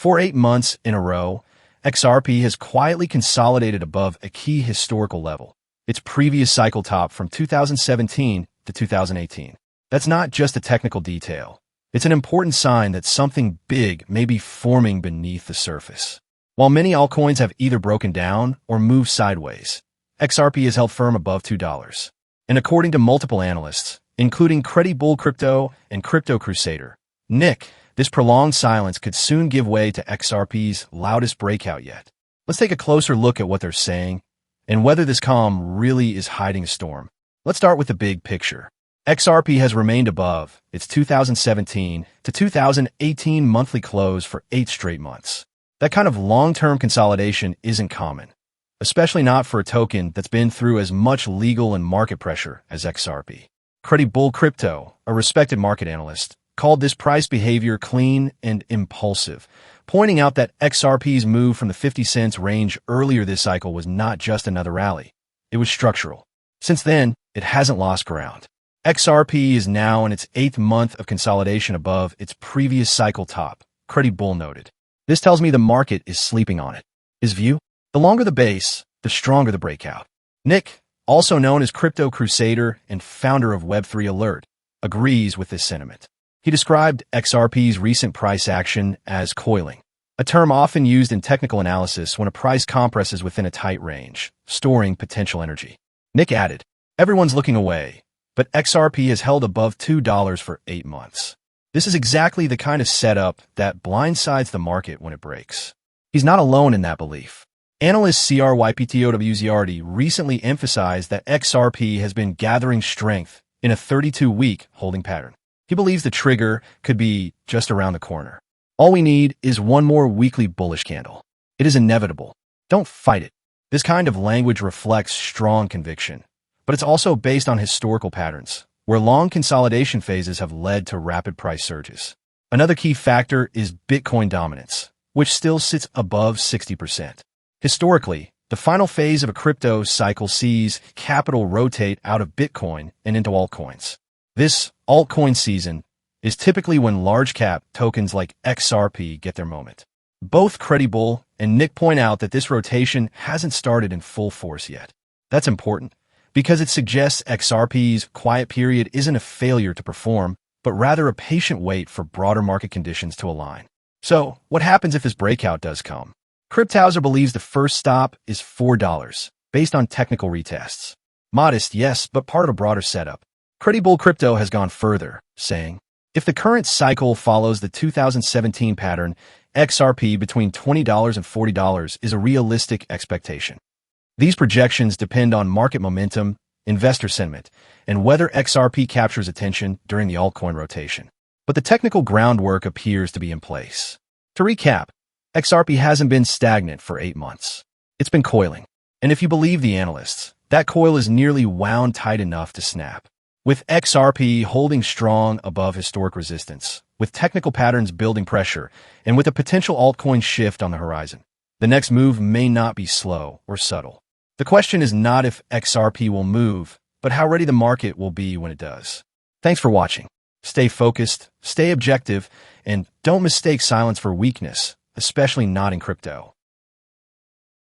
For 8 months in a row, XRP has quietly consolidated above a key historical level, its previous cycle top from 2017 to 2018. That's not just a technical detail. It's an important sign that something big may be forming beneath the surface. While many altcoins have either broken down or moved sideways, XRP has held firm above $2. And according to multiple analysts, including Credi Crypto and Crypto Crusader, Nick, this prolonged silence could soon give way to XRP's loudest breakout yet. Let's take a closer look at what they're saying and whether this calm really is hiding a storm. Let's start with the big picture. XRP has remained above its 2017 to 2018 monthly close for 8 straight months. That kind of long-term consolidation isn't common, especially not for a token that's been through as much legal and market pressure as XRP. Credi Crypto, a respected market analyst, called this price behavior clean and impulsive, pointing out that XRP's move from the 50 cents range earlier this cycle was not just another rally. It was structural. Since then, it hasn't lost ground. XRP is now in its 8th month of consolidation above its previous cycle top, Credi noted. This tells me the market is sleeping on it. His view? The longer the base, the stronger the breakout. Nick, also known as Crypto Crusader and founder of Web3 Alert, agrees with this sentiment. He described XRP's recent price action as coiling, a term often used in technical analysis when a price compresses within a tight range, storing potential energy. Nick added, "Everyone's looking away, but XRP has held above $2 for 8 months. This is exactly the kind of setup that blindsides the market when it breaks." He's not alone in that belief. Analyst CRYPTOWZRD recently emphasized that XRP has been gathering strength in a 32-week holding pattern. He believes the trigger could be just around the corner. All we need is one more weekly bullish candle. It is inevitable. Don't fight it. This kind of language reflects strong conviction, but it's also based on historical patterns, where long consolidation phases have led to rapid price surges. Another key factor is Bitcoin dominance, which still sits above 60%. Historically, the final phase of a crypto cycle sees capital rotate out of Bitcoin and into altcoins. This altcoin season is typically when large-cap tokens like XRP get their moment. Both Credi and Nick point out that this rotation hasn't started in full force yet. That's important because it suggests XRP's quiet period isn't a failure to perform, but rather a patient wait for broader market conditions to align. So, what happens if this breakout does come? Cryptowser believes the first stop is $4, based on technical retests. Modest, yes, but part of a broader setup. Credi Crypto has gone further, saying, if the current cycle follows the 2017 pattern, XRP between $20 and $40 is a realistic expectation. These projections depend on market momentum, investor sentiment, and whether XRP captures attention during the altcoin rotation. But the technical groundwork appears to be in place. To recap, XRP hasn't been stagnant for 8 months. It's been coiling. And if you believe the analysts, that coil is nearly wound tight enough to snap. With XRP holding strong above historic resistance, with technical patterns building pressure, and with a potential altcoin shift on the horizon, the next move may not be slow or subtle. The question is not if XRP will move, but how ready the market will be when it does. Thanks for watching. Stay focused, stay objective, and don't mistake silence for weakness, especially not in crypto.